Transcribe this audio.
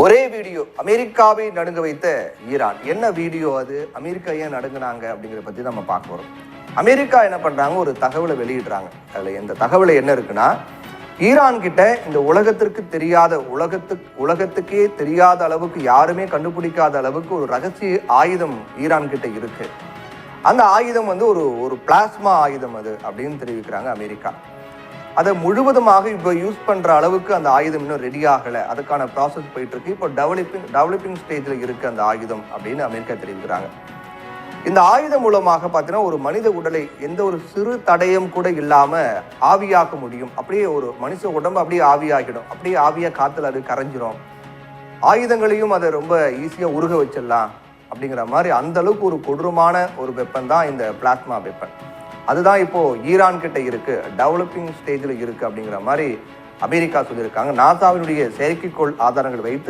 ஒரே வீடியோ அமெரிக்காவை நடுங்க வைத்த ஈரான். என்ன வீடியோ அது? அமெரிக்கா ஏன் நடுங்கினாங்க அப்படிங்கிறத பற்றி நம்ம பார்க்க போகிறோம். அமெரிக்கா என்ன பண்ணுறாங்க, ஒரு தகவலை வெளியிடுறாங்க. அதில் எந்த தகவலை என்ன இருக்குன்னா, ஈரான் கிட்ட இந்த உலகத்திற்கு தெரியாத உலகத்துக்கே தெரியாத அளவுக்கு, யாருமே கண்டுபிடிக்காத அளவுக்கு ஒரு ரகசிய ஆயுதம் ஈரான் கிட்ட இருக்கு. அந்த ஆயுதம் வந்து ஒரு பிளாஸ்மா ஆயுதம் அது அப்படின்னு தெரிவிக்கிறாங்க அமெரிக்கா. அதை முழுவதுமாக இப்போ யூஸ் பண்ணுற அளவுக்கு அந்த ஆயுதம் இன்னும் ரெடி ஆகலை. அதுக்கான ப்ராசஸ் போயிட்டு இருக்கு. இப்போ டெவலப்பிங் ஸ்டேஜில் இருக்கு அந்த ஆயுதம் அப்படின்னு அமெரிக்கா தெரிவிக்கிறாங்க. இந்த ஆயுதம் மூலமாக பார்த்தீங்கன்னா ஒரு மனித உடலை எந்த ஒரு சிறு தடயம் கூட இல்லாமல் ஆவியாக்க முடியும். அப்படியே ஒரு மனுஷ உடம்பு அப்படியே ஆவியாகிடும். அப்படியே ஆவியாக காற்றுல அது கரைஞ்சிரும். ஆயுதங்களையும் அதை ரொம்ப ஈஸியாக உருக வச்சிடலாம் அப்படிங்கிற மாதிரி அந்த அளவுக்கு ஒரு கொடூரமான ஒரு வெப்பன் தான் இந்த பிளாஸ்மா வெப்பன். அதுதான் இப்போ ஈரான் கிட்ட இருக்கு, டெவலப்பிங் ஸ்டேஜில் இருக்கு அப்படிங்கிற மாதிரி அமெரிக்கா சொல்லியிருக்காங்க. நாசாவினுடைய செயற்கைக்கோள் ஆதாரங்கள் வைத்து